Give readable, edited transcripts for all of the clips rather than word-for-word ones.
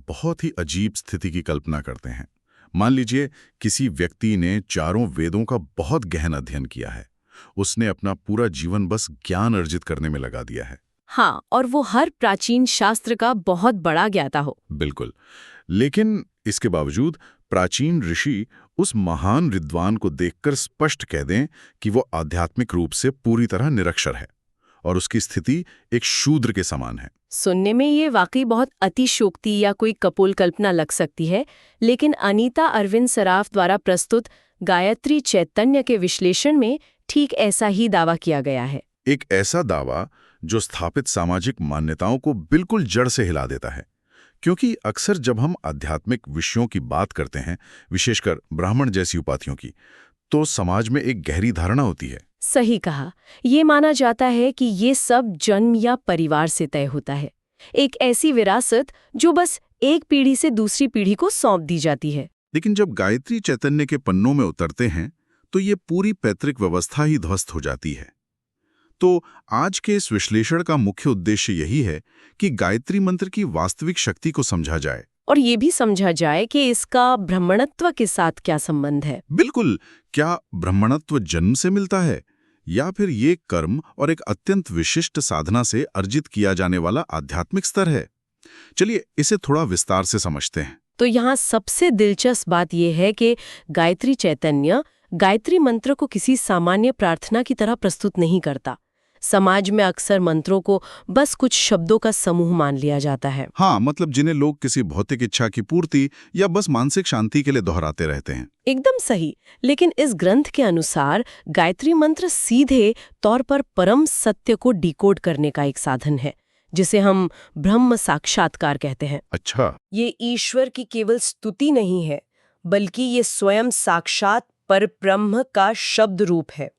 बहुत ही अजीब स्थिति की कल्पना करते हैं। मान लीजिए किसी व्यक्ति ने चारों वेदों का बहुत गहन अध्ययन किया है। उसने अपना पूरा जीवन बस ज्ञान अर्जित करने में लगा दिया है। हाँ, और वो हर प्राचीन शास्त्र का बहुत बड़ा ज्ञाता हो। बिल्कुल। लेकिन इसके बावजूद प्राचीन ऋषि उस महान विद्वान को देखकर स्पष्ट कह दें कि वो आध्यात्मिक रूप से पूरी तरह निरक्षर है और उसकी स्थिति एक शूद्र के समान है। सुनने में ये वाकई बहुत अतिशयोक्ति या कोई कपोल कल्पना लग सकती है, लेकिन अनीता अरविंद सराफ द्वारा प्रस्तुत गायत्री चैतन्य के विश्लेषण में ठीक ऐसा ही दावा किया गया है। एक ऐसा दावा जो स्थापित सामाजिक मान्यताओं को बिल्कुल जड़ से हिला देता है। क्योंकि अक्सर जब हम आध्यात्मिक विषयों की बात करते हैं, विशेषकर ब्राह्मण जैसी उपाधियों की, तो समाज में एक गहरी धारणा होती है। सही कहा। ये माना जाता है कि ये सब जन्म या परिवार से तय होता है, एक ऐसी विरासत जो बस एक पीढ़ी से दूसरी पीढ़ी को सौंप दी जाती है। लेकिन जब गायत्री चैतन्य के पन्नों में उतरते हैं तो ये पूरी पैतृक व्यवस्था ही ध्वस्त हो जाती है। तो आज के इस विश्लेषण का मुख्य उद्देश्य यही है कि गायत्री मंत्र की वास्तविक शक्ति को समझा जाए और ये भी समझा जाए कि इसका ब्राह्मणत्व के साथ क्या संबंध है। बिल्कुल। क्या ब्राह्मणत्व जन्म से मिलता है या फिर ये कर्म और एक अत्यंत विशिष्ट साधना से अर्जित किया जाने वाला आध्यात्मिक स्तर है? चलिए इसे थोड़ा विस्तार से समझते हैं। तो यहाँ सबसे दिलचस्प बात यह है कि गायत्री चैतन्य गायत्री मंत्र को किसी सामान्य प्रार्थना की तरह प्रस्तुत नहीं करता। समाज में अक्सर मंत्रों को बस कुछ शब्दों का समूह मान लिया जाता है। हाँ, मतलब जिन्हें लोग किसी भौतिक इच्छा की पूर्ति या बस मानसिक शांति के लिए दोहराते रहते हैं। एकदम सही। लेकिन इस ग्रंथ के अनुसार गायत्री मंत्र सीधे तौर पर परम सत्य को डिकोड करने का एक साधन है, जिसे हम ब्रह्म साक्षात्कार कहते हैं। अच्छा। ये ईश्वर की केवल स्तुति नहीं है, बल्कि ये स्वयं साक्षात परब्रह्म का शब्द रूप है।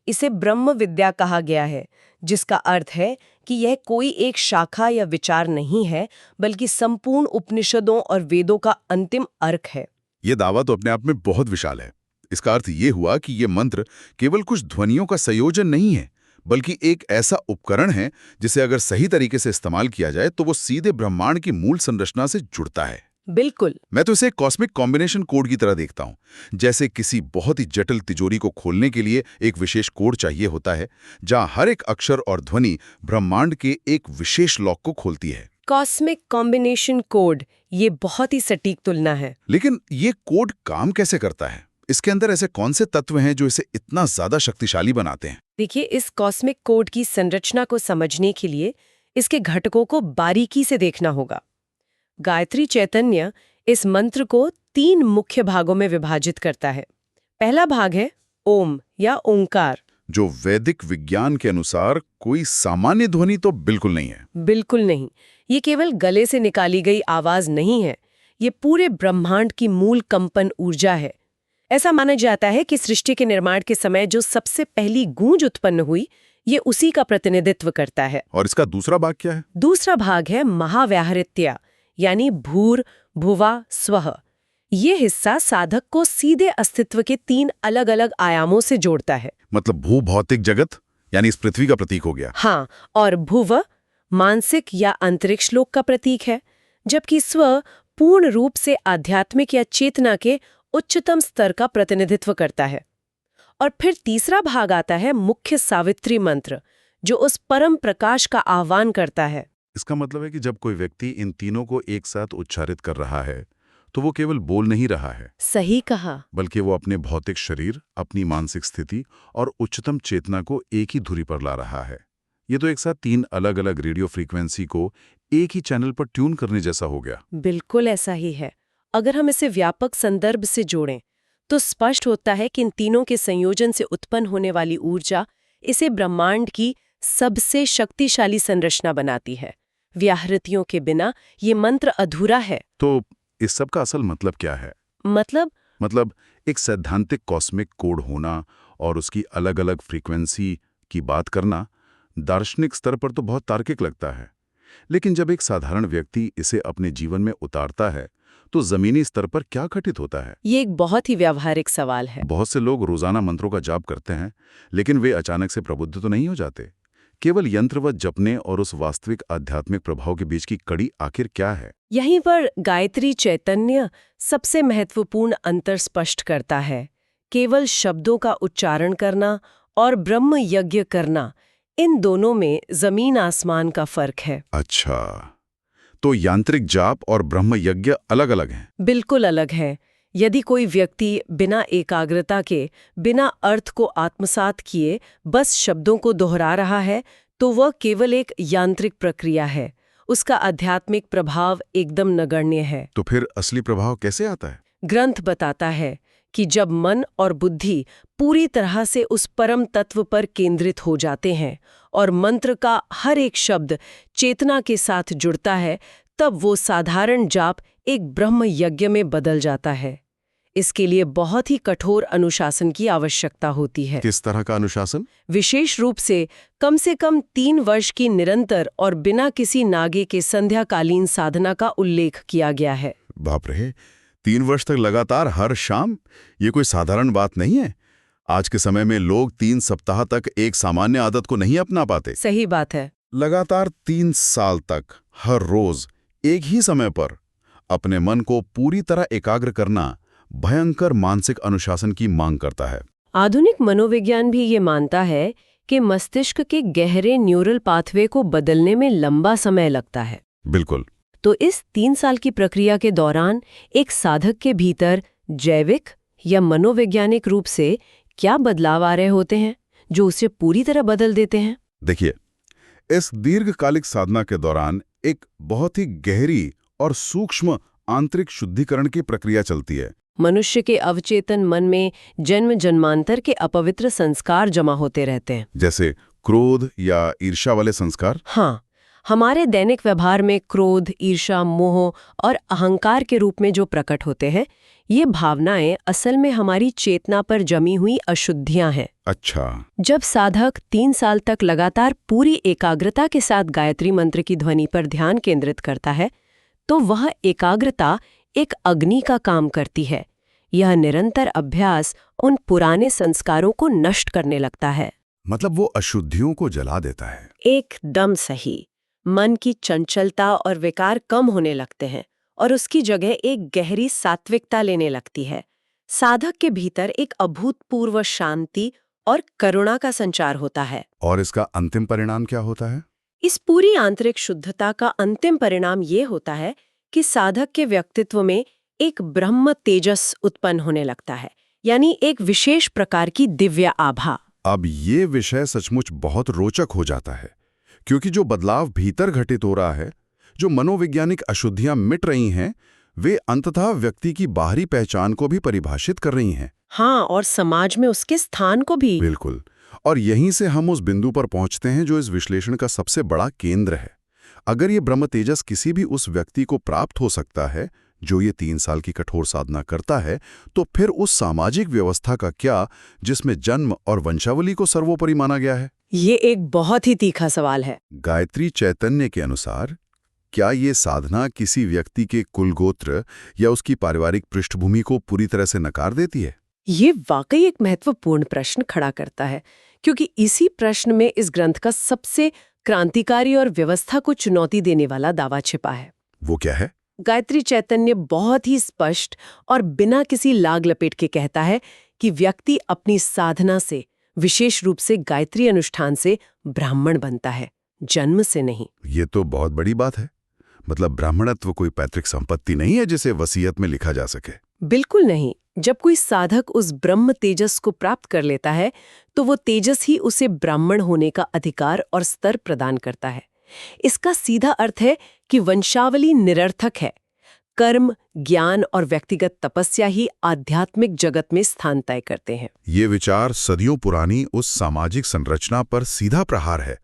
इसे ब्रह्म विद्या कहा गया है, जिसका अर्थ है कि यह कोई एक शाखा या विचार नहीं है, बल्कि संपूर्ण उपनिषदों और वेदों का अंतिम अर्क है। ये दावा तो अपने आप में बहुत विशाल है। इसका अर्थ ये हुआ कि ये मंत्र केवल कुछ ध्वनियों का संयोजन नहीं है, बल्कि एक ऐसा उपकरण है जिसे अगर सही तरीके से इस्तेमाल किया जाए तो वो सीधे ब्रह्मांड की मूल संरचना से जुड़ता है। बिल्कुल। मैं तो इसे कॉस्मिक कॉम्बिनेशन कोड की तरह देखता हूँ। जैसे किसी बहुत ही जटिल तिजोरी को खोलने के लिए एक विशेष कोड चाहिए होता है, जहाँ हर एक अक्षर और ध्वनि ब्रह्मांड के एक विशेष लॉक को खोलती है। कॉस्मिक कॉम्बिनेशन कोड, ये बहुत ही सटीक तुलना है। लेकिन ये कोड काम कैसे करता है? इसके अंदर ऐसे कौन से तत्व हैं जो इसे इतना ज्यादा शक्तिशाली बनाते हैं? देखिए, इस कॉस्मिक कोड की संरचना को समझने के लिए इसके घटकों को बारीकी से देखना होगा। गायत्री चैतन्य इस मंत्र को 3 मुख्य भागों में विभाजित करता है। पहला भाग है ओम या ओंकार, जो वैदिक विज्ञान के अनुसार कोई सामान्य ध्वनि तो बिल्कुल नहीं है। बिल्कुल नहीं। ये केवल गले से निकाली गई आवाज नहीं है, ये पूरे ब्रह्मांड की मूल कंपन ऊर्जा है। ऐसा माना जाता है कि सृष्टि के निर्माण के समय जो सबसे पहली गूंज उत्पन्न हुई, ये उसी का प्रतिनिधित्व करता है। और इसका दूसरा भाग क्या है? दूसरा भाग है महाव्याहृत्य, यानी भूर भुवा स्वः। ये हिस्सा साधक को सीधे अस्तित्व के 3 अलग-अलग आयामों से जोड़ता है। मतलब भूभौतिक जगत, यानी इस पृथ्वी का प्रतीक हो गया। हाँ, और भुव मानसिक या अंतरिक्ष लोक का प्रतीक है, जबकि स्व पूर्ण रूप से आध्यात्मिक या चेतना के उच्चतम स्तर का प्रतिनिधित्व करता है। और फिर तीसरा भाग आता है मुख्य सावित्री मंत्र, जो उस परम प्रकाश का आह्वान करता है। इसका मतलब है कि जब कोई व्यक्ति इन तीनों को एक साथ उच्चारित कर रहा है, तो वो केवल बोल नहीं रहा है। सही कहा। बल्कि वो अपने भौतिक शरीर, अपनी मानसिक स्थिति और उच्चतम चेतना को एक ही धुरी पर ला रहा है। ये तो एक साथ 3 अलग-अलग रेडियो फ्रीक्वेंसी को एक ही चैनल पर ट्यून करने जैसा हो गया। बिल्कुल ऐसा ही है। अगर हम इसे व्यापक संदर्भ से जोड़ें, तो स्पष्ट होता है कि इन तीनों के संयोजन से उत्पन्न होने वाली ऊर्जा इसे ब्रह्मांड की सबसे शक्तिशाली संरचना बनाती है। व्याहृतियों के बिना ये मंत्र अधूरा है। तो इस सब का असल मतलब क्या है? मतलब एक सैद्धांतिक कॉस्मिक कोड होना और उसकी अलग-अलग फ्रीक्वेंसी की बात करना दार्शनिक स्तर पर तो बहुत तार्किक लगता है। लेकिन जब एक साधारण व्यक्ति इसे अपने जीवन में उतारता है, तो जमीनी स्तर पर क्या घटित होता है? ये एक बहुत ही व्यावहारिक सवाल है। बहुत से लोग रोजाना मंत्रों का जाप करते हैं, लेकिन वे अचानक से प्रबुद्ध तो नहीं हो जाते। केवल यंत्रवत जपने और उस वास्तविक आध्यात्मिक प्रभाव के बीच की कड़ी आखिर क्या है? यहीं पर गायत्री चैतन्य सबसे महत्वपूर्ण अंतर स्पष्ट करता है। केवल शब्दों का उच्चारण करना और ब्रह्म यज्ञ करना, इन दोनों में जमीन आसमान का फर्क है। अच्छा, तो यांत्रिक जाप और ब्रह्म यज्ञ अलग अलग हैं? बिल्कुल अलग है। यदि कोई व्यक्ति बिना एकाग्रता के, बिना अर्थ को आत्मसात किए बस शब्दों को दोहरा रहा है, तो वह केवल एक यांत्रिक प्रक्रिया है। उसका आध्यात्मिक प्रभाव एकदम नगण्य है। तो फिर असली प्रभाव कैसे आता है? ग्रंथ बताता है कि जब मन और बुद्धि पूरी तरह से उस परम तत्व पर केंद्रित हो जाते हैं और मंत्र का हर एक शब्द चेतना के साथ जुड़ता है, तब वो साधारण जाप एक ब्रह्म यज्ञ में बदल जाता है। इसके लिए बहुत ही कठोर अनुशासन की आवश्यकता होती है। किस तरह का अनुशासन? विशेष रूप से कम 3 वर्ष की निरंतर और बिना किसी नागे के संध्याकालीन साधना का उल्लेख किया गया है। बाप रे, 3 वर्ष तक लगातार हर शाम? ये कोई साधारण बात नहीं है। आज के समय में लोग 3 सप्ताह तक एक सामान्य आदत को नहीं अपना पाते। सही बात है। लगातार 3 साल तक हर रोज एक ही समय पर अपने मन को पूरी तरह एकाग्र करना भयंकर मानसिक अनुशासन की मांग करता है। आधुनिक मनोविज्ञान भी ये मानता है कि मस्तिष्क के गहरे न्यूरल पाथवे को बदलने में लंबा समय लगता है। बिल्कुल। तो इस 3 साल की प्रक्रिया के दौरान एक साधक के भीतर जैविक या मनोवैज्ञानिक रूप से क्या बदलाव आ रहे होते हैं जो उसे पूरी तरह बदल देते हैं? देखिए, इस दीर्घकालिक साधना के दौरान एक बहुत ही गहरी और सूक्ष्म आंतरिक शुद्धिकरण की प्रक्रिया चलती है। मनुष्य के अवचेतन मन में जन्म जन्मांतर के अपवित्र संस्कार जमा होते रहते हैं, जैसे क्रोध या ईर्ष्या वाले संस्कार। हाँ, हमारे दैनिक व्यवहार में क्रोध, ईर्ष्या, मोह और अहंकार के रूप में जो प्रकट होते हैं, ये भावनाएं असल में हमारी चेतना पर जमी हुई अशुद्धियां हैं। अच्छा। जब साधक 3 साल तक लगातार पूरी एकाग्रता के साथ गायत्री मंत्र की ध्वनि पर ध्यान केंद्रित करता है, तो वह एकाग्रता एक अग्नि का काम करती है। यह निरंतर अभ्यास उन पुराने संस्कारों को नष्ट करने लगता है। मतलब वो अशुद्धियों को जला देता है। एकदम सही। मन की चंचलता और विकार कम होने लगते हैं और उसकी जगह एक गहरी सात्विकता लेने लगती है। साधक के भीतर एक अभूतपूर्व शांति और करुणा का संचार होता है। और इसका अंतिम परिणाम क्या होता है? इस पूरी आंतरिक शुद्धता का अंतिम परिणाम ये होता है कि साधक के व्यक्तित्व में एक ब्रह्म तेजस उत्पन्न होने लगता है, यानी एक विशेष प्रकार की दिव्य आभा। अब ये विषय सचमुच बहुत रोचक हो जाता है, क्योंकि जो बदलाव भीतर घटित हो रहा है, जो मनोवैज्ञानिक अशुद्धियां मिट रही हैं, वे अंततः व्यक्ति की बाहरी पहचान को भी परिभाषित कर रही हैं। हाँ, और समाज में उसके स्थान को भी। बिल्कुल। और यहीं से हम उस बिंदु पर पहुंचते हैं जो इस विश्लेषण का सबसे बड़ा केंद्र है। अगर ये ब्रह्म तेजस किसी भी उस व्यक्ति को प्राप्त हो सकता है जो ये 3 साल की कठोर साधना करता है, तो फिर उस सामाजिक व्यवस्था का क्या जिसमें जन्म और वंशावली को सर्वोपरि माना गया है? ये एक बहुत ही तीखा सवाल है। गायत्री चैतन्य के अनुसार क्या ये साधना किसी व्यक्ति के कुलगोत्र या उसकी पारिवारिक पृष्ठभूमि को पूरी तरह से नकार देती है? ये वाकई एक महत्वपूर्ण प्रश्न खड़ा करता है, क्योंकि इसी प्रश्न में इस ग्रंथ का सबसे क्रांतिकारी और व्यवस्था को चुनौती देने वाला दावा छिपा है। वो क्या है? गायत्री चैतन्य बहुत ही स्पष्ट और बिना किसी लाग लपेट के कहता है कि व्यक्ति अपनी साधना से, विशेष रूप से गायत्री अनुष्ठान से ब्राह्मण बनता है, जन्म से नहीं। ये तो बहुत बड़ी बात है। मतलब ब्राह्मणत्व कोई पैतृक संपत्ति नहीं है जिसे वसीयत में लिखा जा सके। बिल्कुल नहीं। जब कोई साधक उस ब्रह्म तेजस को प्राप्त कर लेता है, तो वो तेजस ही उसे ब्राह्मण होने का अधिकार और स्तर प्रदान करता है। इसका सीधा अर्थ है कि वंशावली निरर्थक है। कर्म, ज्ञान और व्यक्तिगत तपस्या ही आध्यात्मिक जगत में स्थान तय करते हैं। ये विचार सदियों पुरानी उस सामाजिक संरचना पर सीधा प्रहार है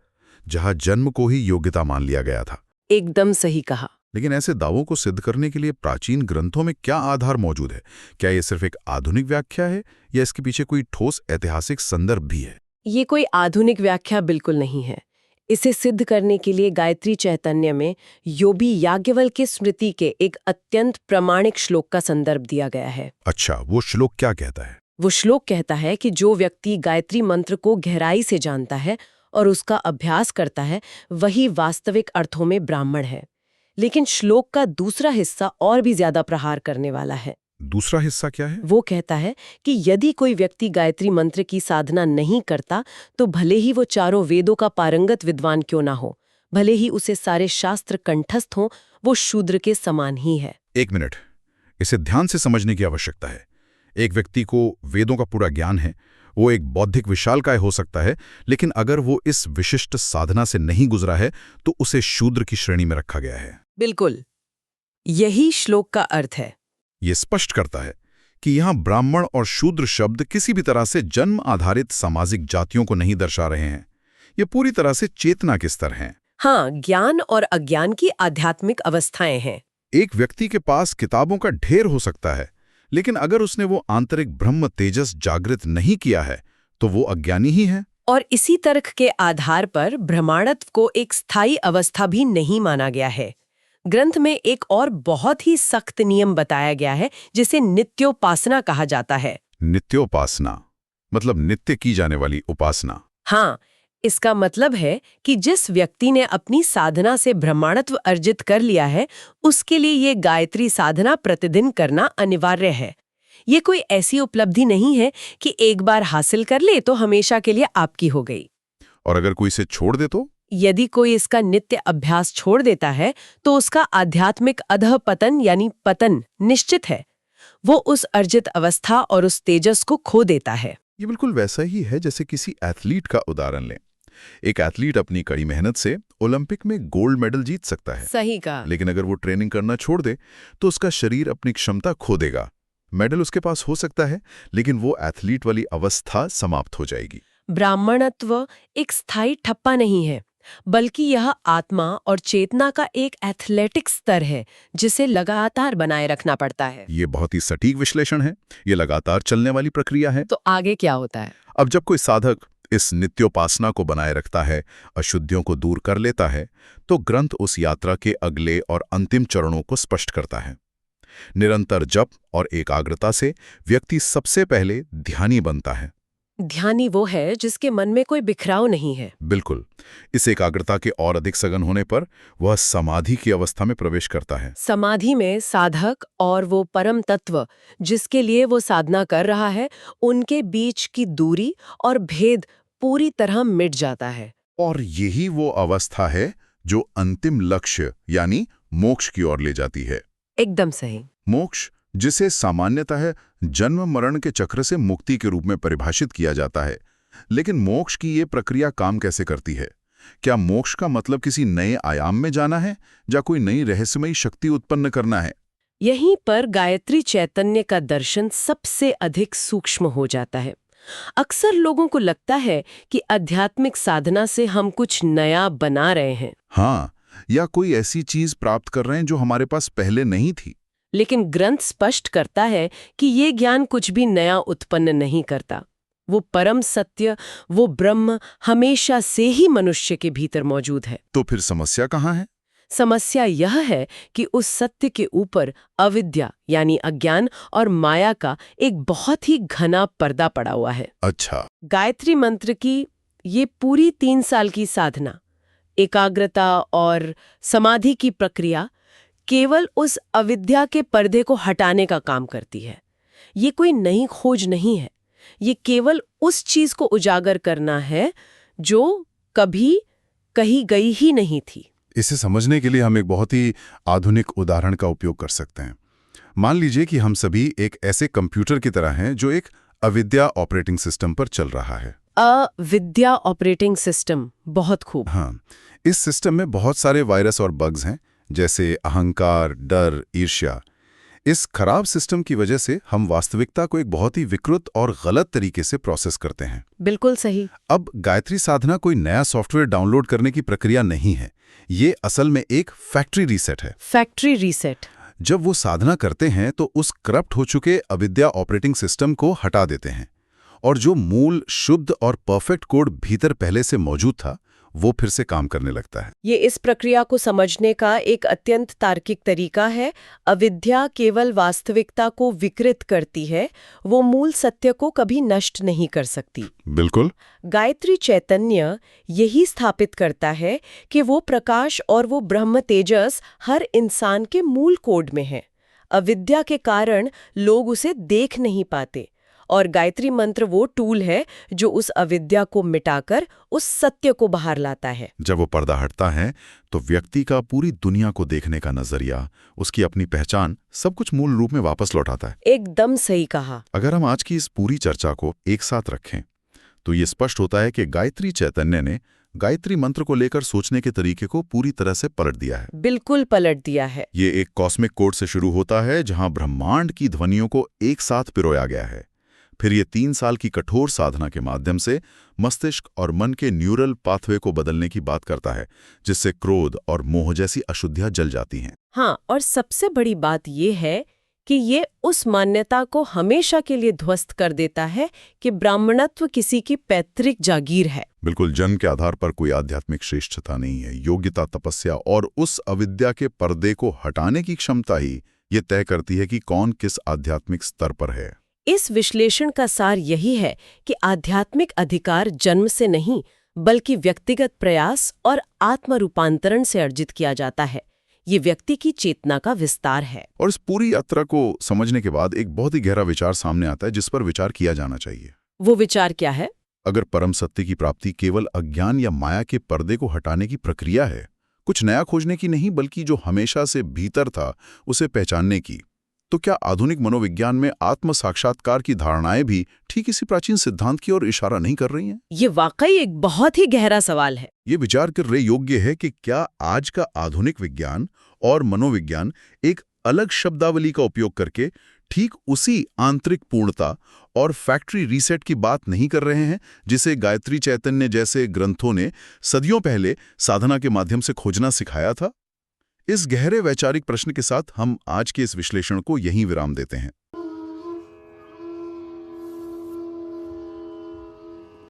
जहां जन्म को ही योग्यता मान लिया गया था। एकदम सही कहा। लेकिन ऐसे दावों को सिद्ध करने के लिए प्राचीन ग्रंथों में क्या आधार मौजूद है? क्या ये सिर्फ एक आधुनिक व्याख्या है या इसके पीछे कोई ठोस ऐतिहासिक संदर्भ भी है? ये कोई आधुनिक व्याख्या बिल्कुल नहीं है। इसे सिद्ध करने के लिए गायत्री चैतन्य में योगी याज्ञवल्क्य के स्मृति के एक अत्यंत प्रामाणिक श्लोक का संदर्भ दिया गया है। अच्छा, वो श्लोक क्या कहता है? वो श्लोक कहता है कि जो व्यक्ति गायत्री मंत्र को गहराई से जानता है और उसका अभ्यास करता है, वही वास्तविक अर्थों में ब्राह्मण है। लेकिन श्लोक का दूसरा हिस्सा और भी ज्यादा प्रहार करने वाला है। दूसरा हिस्सा क्या है? वो कहता है कि यदि कोई व्यक्ति गायत्री मंत्र की साधना नहीं करता तो भले ही वो चारों वेदों का पारंगत विद्वान क्यों ना हो, भले ही उसे सारे शास्त्र कंठस्थ हों, वो शूद्र के समान ही है। एक मिनट, इसे ध्यान से समझने की आवश्यकता है। एक व्यक्ति को वेदों का पूरा ज्ञान है, वो एक बौद्धिक विशालकाय हो सकता है, लेकिन अगर वो इस विशिष्ट साधना से नहीं गुजरा है तो उसे शूद्र की श्रेणी में रखा गया है। बिल्कुल, यही श्लोक का अर्थ है। ये स्पष्ट करता है कि यहाँ ब्राह्मण और शूद्र शब्द किसी भी तरह से जन्म आधारित सामाजिक जातियों को नहीं दर्शा रहे हैं। ये पूरी तरह से चेतना के स्तर हैं। हाँ, ज्ञान और अज्ञान की आध्यात्मिक अवस्थाएं हैं। एक व्यक्ति के पास किताबों का ढेर हो सकता है, लेकिन अगर उसने वो आंतरिक ब्रह्म तेजस जागृत नहीं किया है तो वो अज्ञानी ही है। और इसी तर्क के आधार पर ब्रह्मांडत्व को एक स्थायी अवस्था भी नहीं माना गया है। ग्रंथ में एक और बहुत ही सख्त नियम बताया गया है जिसे नित्योपासना कहा जाता है। नित्योपासना मतलब नित्य की जाने वाली उपासना। हाँ, इसका मतलब है कि जिस व्यक्ति ने अपनी साधना से ब्रह्मांडत्व अर्जित कर लिया है, उसके लिए ये गायत्री साधना प्रतिदिन करना अनिवार्य है। ये कोई ऐसी उपलब्धि नहीं है कि एक बार हासिल कर ले तो हमेशा के लिए आपकी हो गई। और अगर कोई इसे छोड़ दे तो? यदि कोई इसका नित्य अभ्यास छोड़ देता है तो उसका आध्यात्मिक अधःपतन यानी पतन निश्चित है। वो उस अर्जित अवस्था और उस तेजस को खो देता है। ये बिल्कुल वैसा ही है जैसे किसी एथलीट का उदाहरण लें। एक एथलीट अपनी कड़ी मेहनत से ओलंपिक में गोल्ड मेडल जीत सकता है। सही कहा। लेकिन अगर वो ट्रेनिंग करना छोड़ दे तो उसका शरीर अपनी क्षमता खो देगा। मेडल उसके पास हो सकता है, लेकिन वो एथलीट वाली अवस्था समाप्त हो जाएगी। ब्राह्मणत्व एक स्थायी ठप्पा नहीं है, बल्कि यह आत्मा और चेतना का एक एथलेटिक स्तर है जिसे लगातार बनाए रखना पड़ता है। ये बहुत ही सटीक विश्लेषण है। ये लगातार चलने वाली प्रक्रिया है। तो आगे क्या होता है? अब जब कोई साधक इस नित्योपासना को बनाए रखता है, अशुद्धियों को दूर कर लेता है, तो ग्रंथ उस यात्रा के अगले और अंतिम चरणों को स्पष्ट करता है। निरंतर जप और एकाग्रता से व्यक्ति सबसे पहले ध्यानी बनता है। ध्यानी वो है जिसके मन में कोई बिखराव नहीं है। बिल्कुल। इस एकाग्रता के और अधिक सघन होने पर वह समाधि की अवस्था में प्रवेश करता है। समाधि में साधक और वो परम तत्व जिसके लिए वो साधना कर रहा है, उनके बीच की दूरी और भेद पूरी तरह मिट जाता है। और यही वो अवस्था है जो अंतिम लक्ष्य यानी मोक्ष की ओर ले जाती है। एकदम सही। मोक्ष, जिसे सामान्यतः जन्म मरण के चक्र से मुक्ति के रूप में परिभाषित किया जाता है। लेकिन मोक्ष की ये प्रक्रिया काम कैसे करती है? क्या मोक्ष का मतलब किसी नए आयाम में जाना है या कोई नई रहस्यमयी शक्ति उत्पन्न करना है? यहीं पर गायत्री चैतन्य का दर्शन सबसे अधिक सूक्ष्म हो जाता है। अक्सर लोगों को लगता है कि आध्यात्मिक साधना से हम कुछ नया बना रहे हैं। हाँ, या कोई ऐसी चीज प्राप्त कर रहे हैं जो हमारे पास पहले नहीं थी। लेकिन ग्रंथ स्पष्ट करता है कि ये ज्ञान कुछ भी नया उत्पन्न नहीं करता। वो परम सत्य, वो ब्रह्म हमेशा से ही मनुष्य के भीतर मौजूद है। तो फिर समस्या कहाँ है? समस्या यह है कि उस सत्य के ऊपर अविद्या यानी अज्ञान और माया का एक बहुत ही घना पर्दा पड़ा हुआ है। अच्छा। गायत्री मंत्र की ये पूरी 3 साल की साधना, एकाग्रता और समाधि की प्रक्रिया केवल उस अविद्या के पर्दे को हटाने का काम करती है। ये कोई नई खोज नहीं है। ये केवल उस चीज को उजागर करना है जो कभी कही गई ही नहीं थी। इसे समझने के लिए हम एक बहुत ही आधुनिक उदाहरण का उपयोग कर सकते हैं। मान लीजिए कि हम सभी एक ऐसे कंप्यूटर की तरह हैं जो एक अविद्या ऑपरेटिंग सिस्टम पर चल रहा है। अविद्या ऑपरेटिंग सिस्टम, बहुत खूब। हाँ, इस सिस्टम में बहुत सारे वायरस और बग्स हैं, जैसे अहंकार, डर, ईर्ष्या। इस खराब सिस्टम की वजह से हम वास्तविकता को एक बहुत ही विकृत और गलत तरीके से प्रोसेस करते हैं। बिल्कुल सही। अब गायत्री साधना कोई नया सॉफ्टवेयर डाउनलोड करने की प्रक्रिया नहीं है। ये असल में एक फैक्ट्री रीसेट है। Factory reset. जब वो साधना करते हैं तो उस करप्ट हो चुके अविद्या ऑपरेटिंग सिस्टम को हटा देते हैं और जो मूल शुद्ध और परफेक्ट कोड भीतर पहले से मौजूद था वो फिर से काम करने लगता है। ये इस प्रक्रिया को समझने का एक अत्यंत तार्किक तरीका है। अविद्या केवल वास्तविकता को विकृत करती है, वो मूल सत्य को कभी नष्ट नहीं कर सकती। बिल्कुल। गायत्री चैतन्य यही स्थापित करता है कि वो प्रकाश और वो ब्रह्म तेजस हर इंसान के मूल कोड में है। अविद्या के कारण लोग उसे देख नहीं पाते, और गायत्री मंत्र वो टूल है जो उस अविद्या को मिटाकर उस सत्य को बाहर लाता है। जब वो पर्दा हटता है तो व्यक्ति का पूरी दुनिया को देखने का नजरिया, उसकी अपनी पहचान, सब कुछ मूल रूप में वापस लौटाता है। एकदम सही कहा। अगर हम आज की इस पूरी चर्चा को एक साथ रखें तो ये स्पष्ट होता है कि गायत्री चैतन्य ने गायत्री मंत्र को लेकर सोचने के तरीके को पूरी तरह से पलट दिया है। बिल्कुल पलट दिया है। ये एक कॉस्मिक कोड से शुरू होता है जहां ब्रह्मांड की ध्वनियों को एक साथ पिरोया गया है। फिर ये 3 साल की कठोर साधना के माध्यम से मस्तिष्क और मन के न्यूरल पाथवे को बदलने की बात करता है, जिससे क्रोध और मोह जैसी अशुद्धियां जल जाती हैं। हाँ, और सबसे बड़ी बात ये है कि ये उस मान्यता को हमेशा के लिए ध्वस्त कर देता है कि ब्राह्मणत्व किसी की पैतृक जागीर है। बिल्कुल, जन्म के आधार पर कोई आध्यात्मिक श्रेष्ठता नहीं है। योग्यता, तपस्या और उस अविद्या के पर्दे को हटाने की क्षमता ही ये तय करती है कि कौन किस आध्यात्मिक स्तर पर है। इस विश्लेषण का सार यही है कि आध्यात्मिक अधिकार जन्म से नहीं, बल्कि व्यक्तिगत प्रयास और आत्म रूपांतरण से अर्जित किया जाता है। ये व्यक्ति की चेतना का विस्तार है। और इस पूरी यात्रा को समझने के बाद एक बहुत ही गहरा विचार सामने आता है जिस पर विचार किया जाना चाहिए। वो विचार क्या है? अगर परम सत्य की प्राप्ति केवल अज्ञान या माया के पर्दे को हटाने की प्रक्रिया है, कुछ नया खोजने की नहीं, बल्कि जो हमेशा से भीतर था उसे पहचानने की, तो क्या आधुनिक मनोविज्ञान में आत्म साक्षात्कार की धारणाएं भी ठीक इसी प्राचीन सिद्धांत की ओर इशारा नहीं कर रही हैं? ये वाकई एक बहुत ही गहरा सवाल है। ये विचार करने योग्य है कि क्या आज का आधुनिक विज्ञान और मनोविज्ञान एक अलग शब्दावली का उपयोग करके ठीक उसी आंतरिक पूर्णता और फैक्ट्री रीसेट की बात नहीं कर रहे हैं जिसे गायत्री चैतन्य जैसे ग्रंथों ने सदियों पहले साधना के माध्यम से खोजना सिखाया था? इस गहरे वैचारिक प्रश्न के साथ हम आज के इस विश्लेषण को यहीं विराम देते हैं।